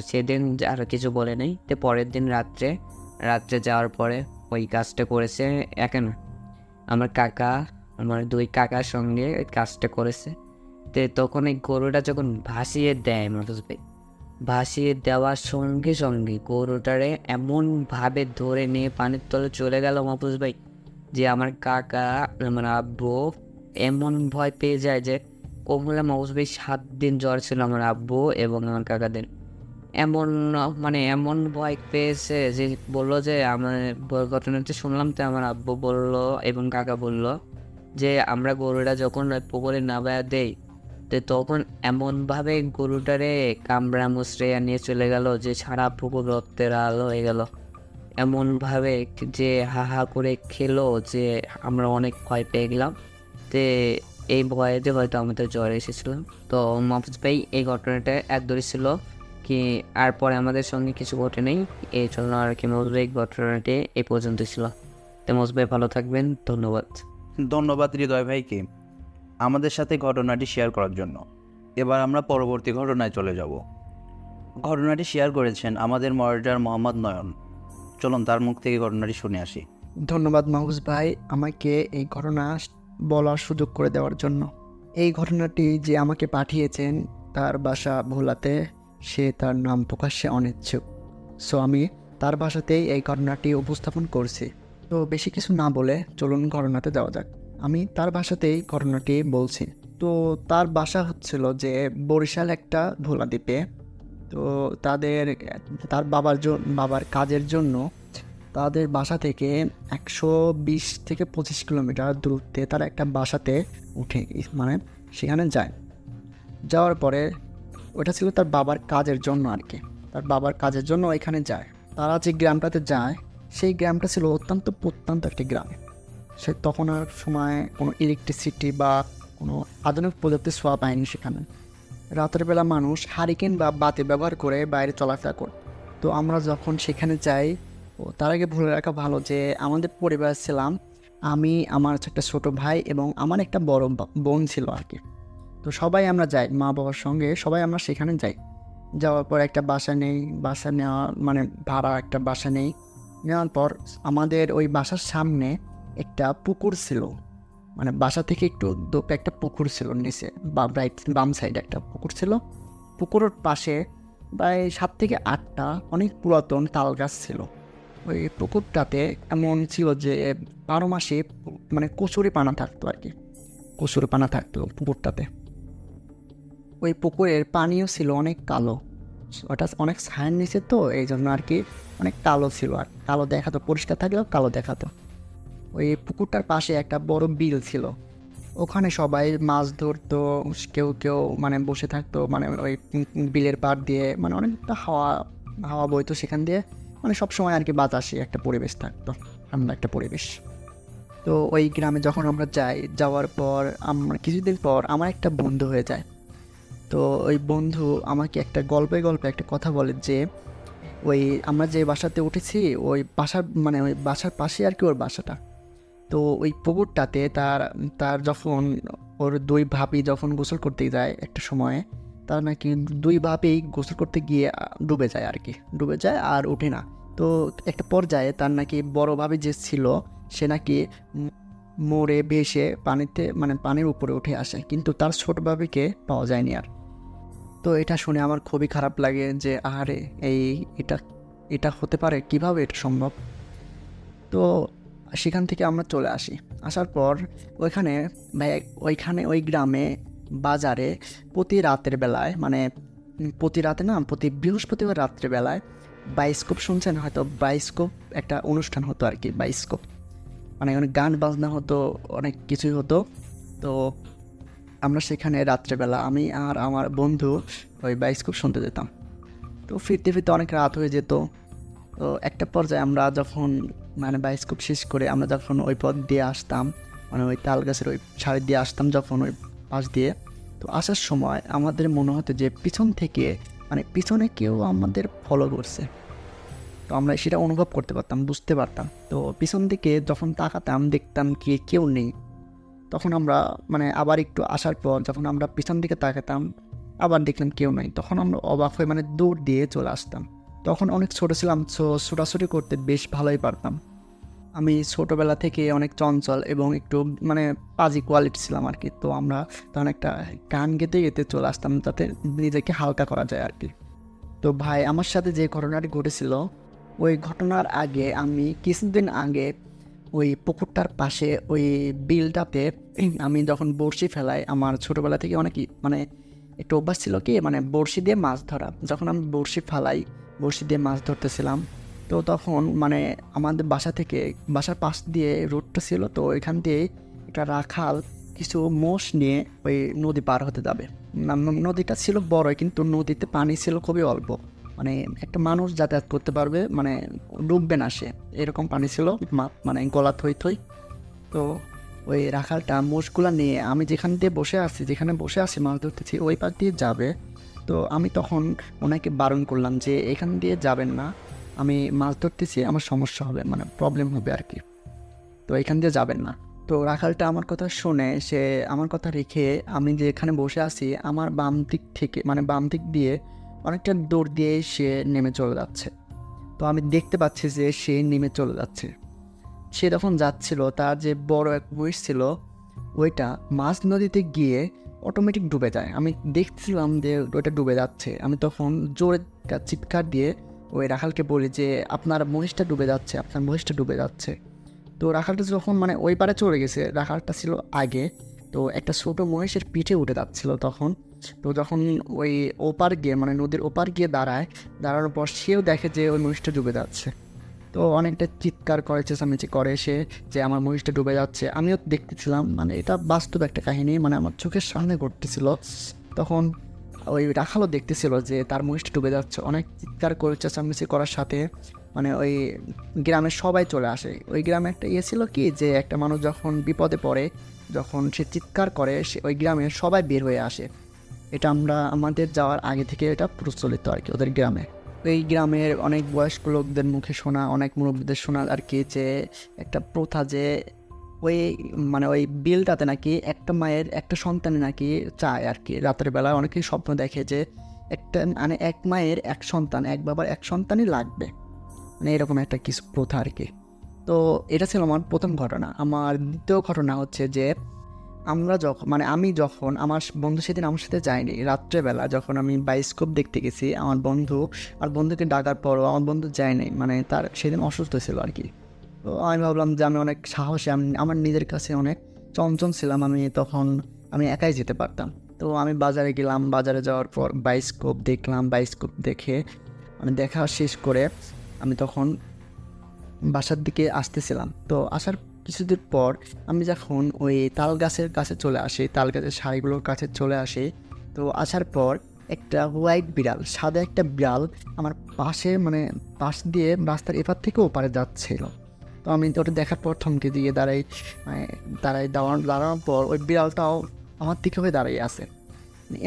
সেদিন আর কিছু বলে নেই, তো পরের দিন রাত্রে যাওয়ার পরে ওই কাজটা করেছে একা না, আমার 2 কাকার সঙ্গে ওই কাজটা করেছে। তো তখন এই গরুটা যখন ভাসিয়ে দেয় মাহফুজ ভাই, ভাসিয়ে দেওয়ার সঙ্গে সঙ্গে গরুটারে এমনভাবে ধরে নিয়ে পানির তলে চলে গেল মাহফুজ ভাই, যে আমার কাকা আমার আব্বু এমন ভয় পেয়ে যায় যে ওগুলো মাহফুজ ভাই 7 দিন জ্বর ছিল আমার আব্বু এবং আমার কাকাদের। এমন ভয় পেয়েছে যে বললো যে আমার ঘটনাটা শুনলাম, তো আমার আব্বু বললো এবং কাকা বললো যে আমরা গরুটা যখন পুকুরে নামায়া দেই, তো তখন এমনভাবে গরুটারে কামড়া মুচড়ে নিয়ে চলে গেল যে সারা পুকুর রক্তের আলো হয়ে গেল, এমনভাবে যে হা করে খেলো যে আমরা অনেক ভয় পেয়ে গেলাম। তো এই ভয়েতে হয়তো আমাদের জ্বর এসেছিলাম। তো মাহফুজ ভাই এই ঘটনাটা একদরই ছিল কি, আর পরে আমাদের সঙ্গে কিছু ঘটে নেই, এই জন্য আর কি মাহফুজ ভাই ঘটনাটি এই পর্যন্ত ছিল। তো মাহফুজ ভাই ভালো থাকবেন, ধন্যবাদ। ধন্যবাদ হৃদয় ভাইকে আমাদের সাথে ঘটনাটি শেয়ার করার জন্য। এবার আমরা পরবর্তী ঘটনায় চলে যাব। ঘটনাটি শেয়ার করেছেন আমাদের মডারেটর মোহাম্মদ নয়ন। চলুন তার মুখ থেকে ঘটনাটি শুনে আসি। ধন্যবাদ মাহফুজ ভাই আমাকে এই ঘটনা বলার সুযোগ করে দেওয়ার জন্য। এই ঘটনাটি যে আমাকে পাঠিয়েছেন তার বাসা ভোলাতে, সে তার নাম প্রকাশ্যে অনিচ্ছুক। সো আমি তার ভাষাতেই এই ঘটনাটি উপস্থাপন করছি। তো বেশি কিছু না বলে চলুন ঘটনাতে যাওয়া যাক। আমি তার ভাষাতেই ঘটনাটি বলছি। তো তার বাসা হচ্ছিল যে বরিশাল একটা ভোলা দ্বীপে। তো তার বাবার কাজের জন্য তাদের বাসা থেকে 120 থেকে 25 কিলোমিটার দূরত্বে তারা একটা বাসাতে উঠে সেখানে যায়। যাওয়ার পরে ওটা ছিল তার বাবার কাজের জন্য আর কি, তার বাবার কাজের জন্য ওইখানে যায়। তারা যে গ্রামটাতে যায় সেই গ্রামটা ছিল অত্যন্ত প্রত্যন্ত একটি গ্রাম। সে তখন আর সময় কোনো ইলেকট্রিসিটি বা কোনো আধুনিক প্রযুক্তির ছোঁয়া পায়নি সেখানে। রাতের বেলা মানুষ হারিকেন বা বাতি ব্যবহার করে বাইরে চলাফেরা করে। তো আমরা যখন সেখানে যাই, তার আগে বলে রাখা ভালো যে আমাদের পরিবার ছিলাম আমি, আমার একটা ছোটো ভাই এবং আমার একটা বড় বোন ছিল আর কি। তো সবাই আমরা যাই, মা বাবার সঙ্গে সবাই আমরা সেখানে যাই। যাওয়ার পর একটা বাসা নেই, বাসা নেওয়া ভাড়া একটা বাসা নেই। নেওয়ার পর আমাদের ওই বাসার সামনে একটা পুকুর ছিল, বাসা থেকে একটু একটা পুকুর ছিল নিচে বাম সাইডে একটা পুকুর ছিল। পুকুরের পাশে প্রায় 7 থেকে 8টা অনেক পুরাতন তাল গাছ ছিল। ওই পুকুরটাতে এমন ছিল যে 12 মাসে কচুরি পানা থাকতো আর কি, কচুরি পানা থাকতো পুকুরটাতে। ওই পুকুরের পানিও ছিল অনেক কালো, ওটা অনেক ছায়ার নিচে, তো এই জন্য আর কি অনেক কালো ছিল, আর কালো দেখাতো, পরিষ্কার থাকলেও কালো দেখাতো। ওই পুকুরটার পাশে একটা বড় বিল ছিল, ওখানে সবাই মাছ ধরতো, কেউ কেউ বসে থাকতো ওই বিলের পাড় দিয়ে, অনেকটা হাওয়া বইতো সেখান দিয়ে, সব সময় আর কি বাতাসে একটা পরিবেশ থাকতো, ঠান্ডা একটা পরিবেশ। তো ওই গ্রামে যখন আমরা যাওয়ার পর কিছুদিন পর আমার একটা বন্ধু হয়ে যায়। তো ওই বন্ধু আমাকে একটা গল্পে একটা কথা বলে যে ওই আমরা যে বাসাতে উঠেছি ওই বাসার পাশে আর কি ওর বাসাটা। তো ওই পুকুরটাতে তার যখন ওর 2 ভাবি যখন গোসল করতে যায় একটা সময়ে, তার নাকি 2 ভাবেই গোসল করতে গিয়ে ডুবে যায় আর কি, ডুবে যায় আর ওঠে না। তো একটা পর্যায়ে তার নাকি বড় ভাবি যে ছিল সে নাকি মরে ভেসে পানিতে পানির উপরে উঠে আসে, কিন্তু তার ছোট ভাবিকে পাওয়া যায়নি আর। তো এটা শুনে আমার খুবই খারাপ লাগে যে আরে এটা হতে পারে, কিভাবে এটা সম্ভব। তো সেখান থেকে আমরা চলে আসার পর ওই গ্রামে বাজারে প্রতি রাতের বেলায় প্রতি বৃহস্পতিবার রাত্রেবেলায় বাইস্কোপ শুনছেন হয়তো, বাইস্কোপ একটা অনুষ্ঠান হতো আর কি, বাইস্কোপ অনেক গান বাজনা হতো, অনেক কিছুই হতো। তো আমরা সেখানে রাত্রেবেলা আমি আর আমার বন্ধু ওই বাইস্কোপ শুনতে যেতাম। তো ফিরতে অনেক রাত হয়ে যেত। তো একটা পর্যায়ে আমরা যখন বাইস্কোপ শেষ করে আমরা যখন ওই পথ দিয়ে আসতাম, ওই তাল গাছের ওই সারি দিয়ে আসতাম যখন ওই পাশ দিয়ে, তো আসার সময় আমাদের মনে হতো যে পিছন থেকে পিছনে কেউ আমাদের ফলো করছে। তো আমরা সেটা অনুভব করতে পারতাম, বুঝতে পারতাম। তো পিছন দিকে যখন তাকাতাম দেখতাম কি কেউ নেই। তখন আমরা মানে আবার একটু আসার পর যখন আমরা পিছন দিকে তাকাতাম আবার দেখলাম কেউ নাই, তখন আমরা অবাক হয়ে মানে দৌড় দিয়ে চলে আসতাম। তখন অনেক ছোটো ছিলাম, ছোটাছুটি করতে বেশ ভালোই পারতাম। আমি ছোটোবেলা থেকে অনেক চঞ্চল এবং একটু মানে পাজি কোয়ালিটি ছিলাম আর কি। তো আমরা তখন একটা গান গেতে গেতে চলে আসতাম যাতে নিজেকে হালকা করা যায় আর কি। তো ভাই আমার সাথে যে ঘটনাটি ঘটেছিল, ওই ঘটনার আগে আমি কিছুদিন আগে ওই পুকুরটার পাশে ওই বিলটাতে আমি যখন বড়শি ফেলাই, আমার ছোটোবেলা থেকে অনেকই মানে একটু অভ্যাস ছিল কি মানে বড়শি দিয়ে মাছ ধরা। যখন আমি বড়শি ফেলাই, বড়শি দিয়ে মাছ ধরতেছিলাম, তো তখন মানে আমাদের বাসা থেকে বাসার পাশ দিয়ে রোডটা ছিল, তো এখান দিয়ে একটা রাখাল কিছু মোষ নিয়ে ওই নদী পার হতে যাবে। নদীটা ছিল বড় কিন্তু নদীতে পানি ছিল খুবই অল্প, মানে একটা মানুষ যাতায়াত করতে পারবে, মানে ডুববে না সে, এরকম পানি ছিল, মানে গলা থই থই। তো ওই রাখালটা মোষগুলা নিয়ে আমি যেখানে বসে আছি মাছ ধরতেছি ওই পাশ দিয়ে যাবে। তো আমি তখন ওনাকে বারণ করলাম যে এখান দিয়ে যাবেন না, আমি মাছ ধরতেছি, আমার সমস্যা হবে, মানে প্রবলেম হবে আর কি, তো এখান দিয়ে যাবেন না। তো রাখালটা আমার কথা শুনে সে আমার কথা রেখে আমি যেখানে বসে আছি আমার বাম দিক থেকে মানে বাম দিক দিয়ে অনেকটা দৌড় দিয়ে সে নেমে চলে যাচ্ছে। তো আমি দেখতে পাচ্ছি যে সে নেমে চলে যাচ্ছে। সে যখন যাচ্ছিল তার যে বড় এক মহিষ ছিল ওইটা মাঝ নদীতে গিয়ে অটোমেটিক ডুবে যায়। আমি দেখছিলাম যে ওইটা ডুবে যাচ্ছে। আমি তখন জোরে চিৎকার দিয়ে ওই রাখালকে বলি যে আপনার মহিষটা ডুবে যাচ্ছে, আপনার মহিষটা ডুবে যাচ্ছে। তো রাখালটা যখন মানে ওই পারে চলে গেছে, রাখালটা ছিল আগে, তো একটা ছোটো মহিষের পিঠে উঠে যাচ্ছিল তখন। তো যখন ওই ওপার গিয়ে মানে নদীর ওপার গিয়ে দাঁড়ানোর পর সেও দেখে যে ওই মহিষটা ডুবে যাচ্ছে। তো অনেকটা চিৎকার করে চেঁচামেচি করে সে যে আমার মহিষটা ডুবে যাচ্ছে। আমিও দেখতেছিলাম, মানে এটা বাস্তব একটা কাহিনী, মানে আমার চোখের সামনে ঘটতেছিল। তখন ওই রাখালও দেখতেছিল যে তার মহিষটা ডুবে যাচ্ছে। অনেক চিৎকার করে চেঁচামেচি করার সাথে মানে ওই গ্রামের সবাই চলে আসে। ওই গ্রামে একটা ছিল কি যে একটা মানুষ যখন বিপদে পড়ে, যখন সে চিৎকার করে সে ওই গ্রামের সবাই বের হয়ে আসে। এটা আমাদের যাওয়ার আগে থেকে এটা প্রচলিত আর কি ওদের গ্রামে। এই গ্রামের অনেক বয়স্ক লোকদের মুখে শোনা, অনেক মুরব্বীদের শোনা আর কি, যে একটা প্রথা যে ওই মানে ওই বিলটাতে নাকি একটা মায়ের একটা সন্তান নাকি চায় আর কি। রাতের বেলা অনেকেই স্বপ্ন দেখে যে একটা মানে এক মায়ের এক সন্তান, এক বাবার এক সন্তানই লাগবে, মানে এরকম একটা কিছু প্রথা আর কি। তো এটা ছিল আমার প্রথম ঘটনা। আমার দ্বিতীয় ঘটনা হচ্ছে যে আমি যখন আমার বন্ধু সেদিন আমার সাথে যায়নি, রাত্রেবেলা যখন আমি বায়োস্কোপ দেখতে গেছি আমার বন্ধুকে ডাকার পরও আমার বন্ধু যায়নি, মানে তার সেদিন অসুস্থ ছিল আর কি। তো আমি ভাবলাম যে আমি অনেক সাহসী, আমি আমার নিজের কাছে অনেক চঞ্চল ছিলাম, আমি একাই যেতে পারতাম। তো আমি বাজারে গেলাম, বাজারে যাওয়ার পর বায়োস্কোপ দেখলাম, বায়োস্কোপ দেখে মানে দেখা শেষ করে আমি তখন বাসার দিকে আসতেছিলাম। তো আসার কিছুদিন পর আমি যখন ওই তাল গাছের কাছে চলে আসি, তাল গাছের সারিগুলোর কাছে চলে আসি, তো আসার পর একটা হোয়াইট বিড়াল, সাদা একটা বিড়াল আমার পাশে মানে পাশ দিয়ে রাস্তার এপার থেকে ওপারে যাচ্ছিল। তো আমি ওটা দেখার পর থমকে দিয়ে দাঁড়ানোর পর ওই বিড়ালটাও আমার দিকে হয়ে দাঁড়িয়ে আছে,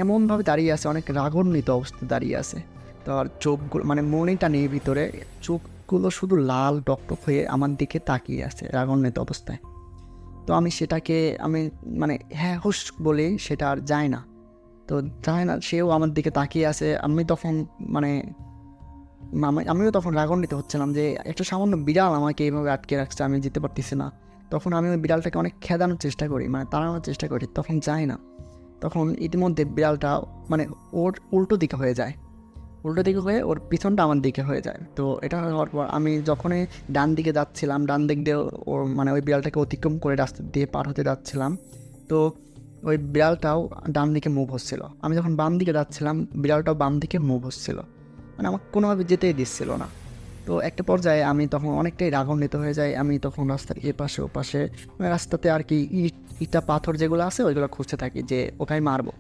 এমনভাবে দাঁড়িয়ে আছে, অনেক রাগান্বিত অবস্থায় দাঁড়িয়ে আছে। তো আর চোখগুলো মানে মনিটা নেই ভিতরে, চোখগুলো শুধু লাল টকটক হয়ে আমার দিকে তাকিয়ে আছে রাগান্বিত অবস্থায়। তো আমি সেটাকে মানে হ্যাঁ হুশ বলে সেটা আর যায় না, সেও আমার দিকে তাকিয়ে আছে। আমিও তখন রাগান্বিত হচ্ছিলাম যে একটা সামান্য বিড়াল আমাকে এইভাবে আটকে রাখছে, আমি যেতে পারতেছি না। তখন আমি ওই বিড়ালটাকে অনেক খেদানোর চেষ্টা করি, মানে তাড়ানোর চেষ্টা করি, তখন যায় না। তখন ইতিমধ্যে বিড়ালটা মানে ওর উল্টো দিকে হয়ে ওর পিছনটা আমার দিকে হয়ে যায়। তো এটা হওয়ার পর আমি যখনই ডান দিকে যাচ্ছিলাম, ডান দিক দিয়ে ওর মানে ওই বিড়ালটাকে অতিক্রম করে রাস্তা দিয়ে পার হতে যাচ্ছিলাম, তো ওই বিড়ালটাও ডান দিকে মুভ হচ্ছিল। আমি যখন বাম দিকে যাচ্ছিলাম বিড়ালটাও বাম দিকে মুভ হচ্ছিল, মানে আমাকে কোনোভাবে যেতেই দিচ্ছিল না। তো একটা পর্যায়ে আমি তখন অনেকটাই রাগান্বিত হয়ে যাই। আমি তখন রাস্তার এপাশে ওপাশে মানে রাস্তাতে আর কি ইটা পাথর যেগুলো আছে ওইগুলো খুঁজতে থাকি যে ওখানে মারবো।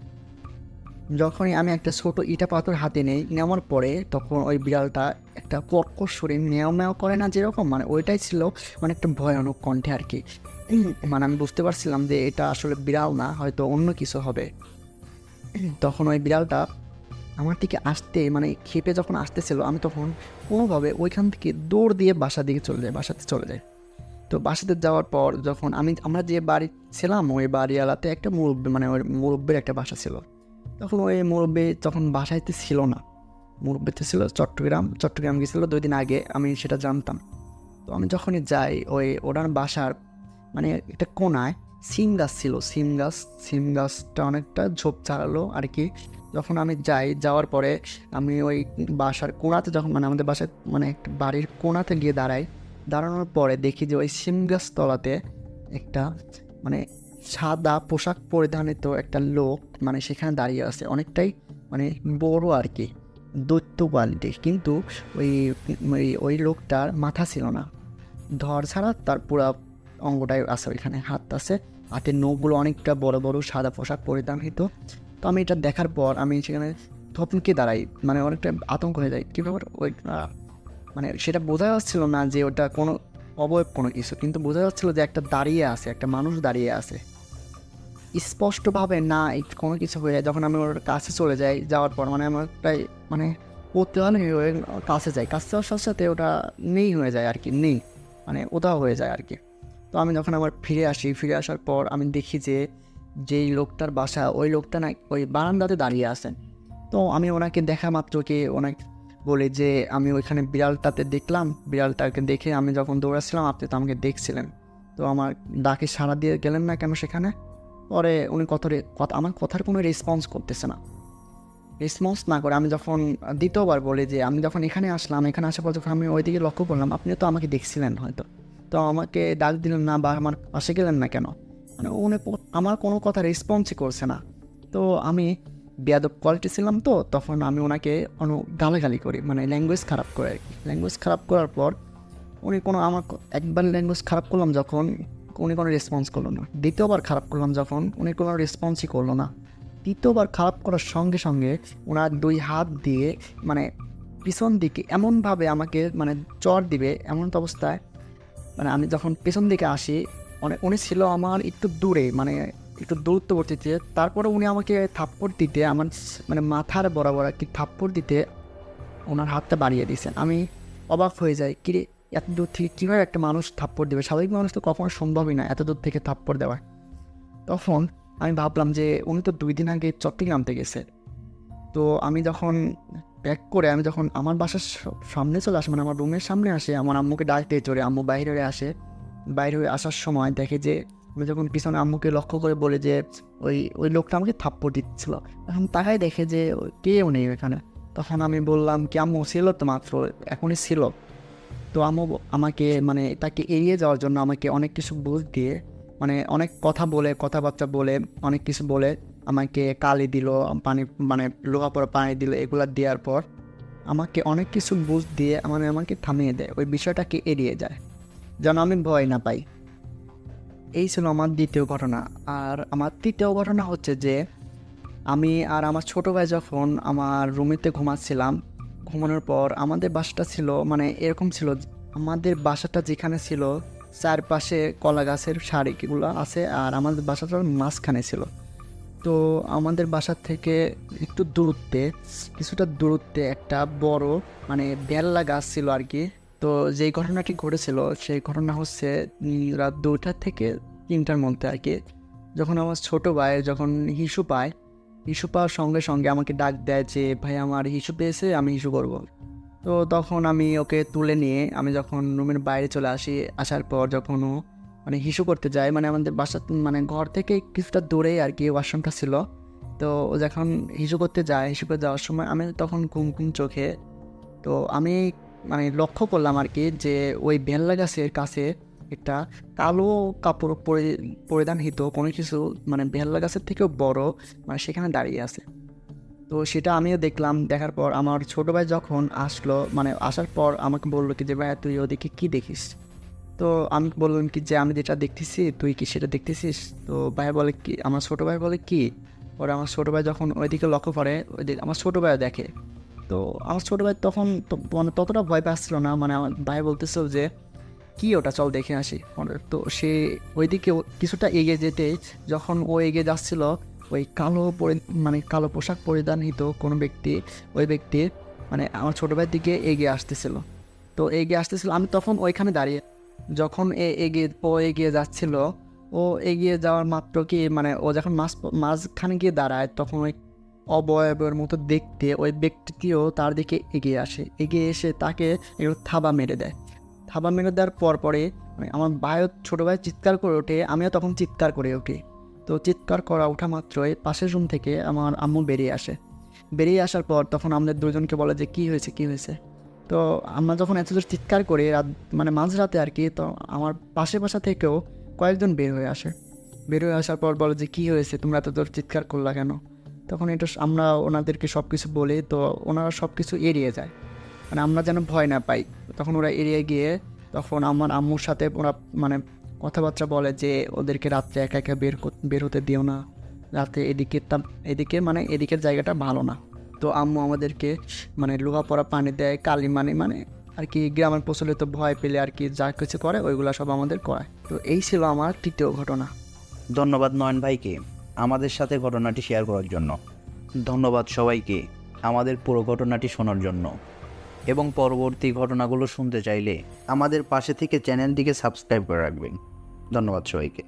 যখনই আমি একটা ছোটো ইটা পাথর হাতে নেওয়ার পরে তখন ওই বিড়ালটা একটা কর্কশ শরীর ম্যাও ম্যাও করে না যেরকম, মানে ওইটাই ছিল, মানে একটা ভয়ানক কণ্ঠে আর কি। মানে আমি বুঝতে পারছিলাম যে এটা আসলে বিড়াল না, হয়তো অন্য কিছু হবে। তখন ওই বিড়ালটা আমার দিকে আসতে মানে ক্ষেপে যখন আসতেছিল, আমি তখন কোনোভাবে ওইখান থেকে দৌড় দিয়ে বাসাতে চলে যাই। তো বাসাতে যাওয়ার পর যখন আমরা যে বাড়ি ছিলাম ওই বাড়িওয়ালাতে একটা মুরব্বী, মানে ওই মুরব্বীর একটা বাসা ছিল। তখন ওই মুরব্বী তখন বাসাইতে ছিল না, মুরব্বীতে ছিল চট্টগ্রাম গেছিলো 2 দিন আগে, আমি সেটা জানতাম। তো আমি যখনই যাই ওনার বাসার মানে একটা কোনায় সিম গাছ ছিল, সিম গাছটা অনেকটা ঝোপ ছাড়ালো আর কি। যখন আমি যাওয়ার পরে আমি ওই বাসার কোণাতে যখন মানে আমাদের বাসায় মানে একটা বাড়ির কোণাতে গিয়ে দাঁড়ানোর পরে দেখি যে ওই সিম গাছ তলাতে একটা মানে সাদা পোশাক পরিধানিত একটা লোক মানে সেখানে দাঁড়িয়ে আছে, অনেকটাই মানে বড় আর কি, দৈত্য কোয়ালিটির। কিন্তু ওই লোকটার মাথা ছিল না, ধর ছাড়া তার পুরা অঙ্গটাই আছে, ওইখানে হাত আছে, হাতের নখগুলো অনেকটা বড় বড়, সাদা পোশাক পরিধানিত। তো আমি এটা দেখার পর আমি সেখানে থপকে দাঁড়াই, মানে অনেকটা আতঙ্ক হয়ে যায়। কী ব্যাপার ওই মানে সেটা বোঝা যাচ্ছিল না যে ওটা কোনো অবয়ব কোনো কিছু, কিন্তু বোঝা যাচ্ছিলো যে একটা মানুষ দাঁড়িয়ে আছে স্পষ্টভাবে না কোনো কিছু হয়ে যায়। যখন আমি ওর কাছে চলে যাওয়ার পর মানে আমার প্রায় মানে কৌতূহল হয়ে কাছে যাওয়ার সাথে সাথে ওটা হয়ে যায় আর কি, মানে উধাও হয়ে যায় আর কি। তো আমি যখন আবার ফিরে আসার পর আমি দেখি যে যেই লোকটার বাসা, ওই লোকটা না ওই বারান্দাতে দাঁড়িয়ে আছেন। তো আমি ওনাকে দেখা মাত্রকে ওনাকে বলি যে আমি ওইখানে বিড়ালটাকে দেখে আমি যখন দৌড়াচ্ছিলাম আপনি তো আমাকে দেখছিলেন, তো আমার ডাকে সাড়া দিয়ে গেলেন না কেন সেখানে? পরে উনি আমার কথার কোনো রেসপন্স করতেছে না। রেসপন্স না করে আমি যখন দ্বিতীয়বার বলি যে আমি যখন এখানে আসলাম, এখানে আসার পর যখন আমি ওইদিকে লক্ষ্য করলাম আপনি তো আমাকে দেখছিলেন হয়তো, তো আমাকে ডাক দিলেন না বা আমার পাশে গেলেন না কেন? মানে উনি আমার কোনো কথা রেসপন্সই করছে না। তো আমি বেয়াদব কোয়ালিটি ছিলাম, তো তখন আমি ওনাকে গালাগালি করি, মানে ল্যাঙ্গুয়েজ খারাপ করে আর কি। ল্যাঙ্গুয়েজ খারাপ করার পর উনি একবার ল্যাঙ্গুয়েজ খারাপ করলাম যখন উনি কোনো রেসপন্স করলো না, দ্বিতীয়বার খারাপ করলাম যখন উনি কোনো রেসপন্সই করলো না, তৃতীয়বার খারাপ করার সঙ্গে সঙ্গে ওনার 2 হাত দিয়ে মানে পিছন দিকে এমনভাবে আমাকে মানে চড় দিবে এমন অবস্থায়, মানে আমি যখন পেছন দিকে আসি উনি ছিল আমার একটু দূরে, মানে একটু দূরত্ববর্তীতে, তারপরে উনি আমাকে থাপ্পড় দিতে আমার মানে মাথার বরাবর কি থাপ্পড় দিতে ওনার হাতটা বাড়িয়ে দিয়েছেন। আমি অবাক হয়ে যাই, কিরে এত দূর থেকে কীভাবে একটা মানুষ থাপ্পড় দেবে? স্বাভাবিক মানুষ তো কখনো সম্ভবই না এত দূর থেকে থাপ্পড় দেওয়া। তখন আমি ভাবলাম যে উনি তো 2 দিন আগে চট্টগ্রামতে গেছে। তো আমি যখন ব্যাক করে আমি যখন আমার বাসার সামনে চলে আসে, মানে আমার রুমের সামনে আসে, আমার আম্মুকে ডাক দিয়ে চড়ে আম্মু বাইরে হয়ে আসার সময় দেখে যে আমি যখন পিছনে আম্মুকে লক্ষ্য করে বলে যে ওই লোকটা আমাকে থাপ্পড় দিচ্ছিল, এখন তাকাই দেখে যে কেউ নেই এখানে। তখন আমি বললাম কি আম্মু ছিল তো মাত্র, এখনই ছিল। তো আম্মু আমাকে মানে তাকে এড়িয়ে যাওয়ার জন্য আমাকে অনেক কিছু বুঝ দিয়ে মানে অনেক কথাবার্তা বলে অনেক কিছু বলে আমাকে কালি দিল, পানি মানে লোহা পড়া পানি দিল, এগুলা দেওয়ার পর আমাকে অনেক কিছু বুঝ দিয়ে মানে আমাকে থামিয়ে দেয়, ওই বিষয়টাকে এড়িয়ে যায় যেন আমি ভয় না পাই। এই ছিল আমার দ্বিতীয় ঘটনা। আর আমার তৃতীয় ঘটনা হচ্ছে যে আমি আর আমার ছোটো ভাই যখন আমার রুমেতে ঘুমানোর পর আমাদের বাসাটা ছিল মানে এরকম ছিল, আমাদের বাসাটা যেখানে ছিল চারপাশে কলা গাছের সারিগুলো আছে আর আমাদের বাসাটার মাঝখানে ছিল। তো আমাদের বাসার থেকে কিছুটা দূরত্বে একটা বড় মানে বেল্লা গাছ ছিল আর কি। তো যেই ঘটনাটি ঘটেছিল সেই ঘটনা হচ্ছে রাত 2টা থেকে 3টার মধ্যে আর কি, যখন আমার ছোটো ভাই যখন হিসু পাওয়ার সঙ্গে সঙ্গে আমাকে ডাক দেয় যে ভাই আমার হিসু পেয়েছে, আমি হিসু করব। তো তখন আমি ওকে তুলে নিয়ে আমি যখন রুমের বাইরে চলে আসার পর যখন ও মানে হিসু করতে যায়, মানে আমাদের বাসা মানে ঘর থেকে কিছুটা দূরেই আর কি ওয়াশরুমটা ছিল। তো ও যখন হিসু করতে যাওয়ার সময় আমি তখন ঘুম চোখে, তো আমি মানে লক্ষ্য করলাম আর কি যে ওই বেল্লা গাছের কাছে একটা কালো কাপড় পরিধানহিত কোনো কিছু মানে বেল্লা গাছের থেকেও বড় মানে সেখানে দাঁড়িয়ে আছে। তো সেটা আমিও দেখলাম। দেখার পর আমার ছোটো ভাই যখন আসলো মানে আসার পর আমাকে বললো কি যে ভাই তুই ওদিকে কী দেখিস? তো আমি বললাম কি যে আমি যেটা দেখতেছি তুই কি সেটা দেখতেছিস? তো ভাই বলে কি, আমার ছোটো ভাই বলে কি? পরে আমার ছোটো ভাই যখন ওইদিকে লক্ষ্য করে আমার ছোটো ভাইও দেখে। তো আমার ছোটো ভাই তখন মানে ততটা ভয় পাচ্ছিল না, মানে আমার ভাই বলতেছিল যে কি ওটা, চল দেখে আসি। তো সে ওইদিকে কিছুটা এগিয়ে যেতে যখন ও এগিয়ে যাচ্ছিল ওই কালো পোশাক পরিধানিত কোনো ব্যক্তি, ওই ব্যক্তি মানে আমার ছোটো ভাইয়ের দিকে এগিয়ে আসতেছিল। তো এগিয়ে আসতেছিল, আমি তখন ওইখানে দাঁড়িয়ে, যখন ও এগিয়ে যাচ্ছিল, ও এগিয়ে যাওয়ার মাত্র কি মানে ও যখন মাঝখানে গিয়ে দাঁড়ায়, তখন ওই অবয়বের মতো দেখতে ওই ব্যক্তিটিও তার দিকে এগিয়ে আসে, এগিয়ে এসে তাকে একটু থাবা মেরে দেয়। থাবা মেরে দেওয়ার পরে মানে আমার ছোটো ভাই চিৎকার করে ওঠে, আমিও তখন চিৎকার করে উঠি। তো চিৎকার করা ওঠা মাত্রই পাশের রুম থেকে আমার আম্মু বেরিয়ে আসে। বেরিয়ে আসার পর তখন আমাদের দুজনকে বলে যে কী হয়েছে। তো আমরা যখন এত জোর চিৎকার করি মানে মাঝরাতে আর কি, তো আমার পাশে বাসা থেকেও কয়েকজন বের হয়ে আসার পর বলে যে কী হয়েছে, তোমরা এত জোর চিৎকার করলা কেন? তখন এটা আমরা ওনাদেরকে সব কিছু বলি, তো ওনারা সব কিছু এড়িয়ে যায়, মানে আমরা যেন ভয় না পাই। তখন ওরা এড়িয়ে গিয়ে তখন আমার আম্মুর সাথে ওরা মানে কথাবার্তা বলে যে ওদেরকে রাত্রে একা একা বের হতে দিও না, রাতে এদিকে মানে এদিকের জায়গাটা ভালো না। তো আম্মু আমাদেরকে মানে লোহা পড়া পানি দেয়, কালি মানে আর কি গ্রামের প্রচলিত ভয় পেলে আর কি যা কিছু করে ওইগুলো সব আমাদের করায়। তো এই ছিল আমার তৃতীয় ঘটনা। ধন্যবাদ নয়ন ভাইকে আমাদের সাথে ঘটনাটি শেয়ার করার জন্য। ধন্যবাদ সবাইকে আমাদের পুরো ঘটনাটি শোনার জন্য, এবং পরবর্তী ঘটনাগুলো শুনতে চাইলে আমাদের পাশে থেকে চ্যানেলটিকে সাবস্ক্রাইব করে রাখবেন। ধন্যবাদ সবাইকে।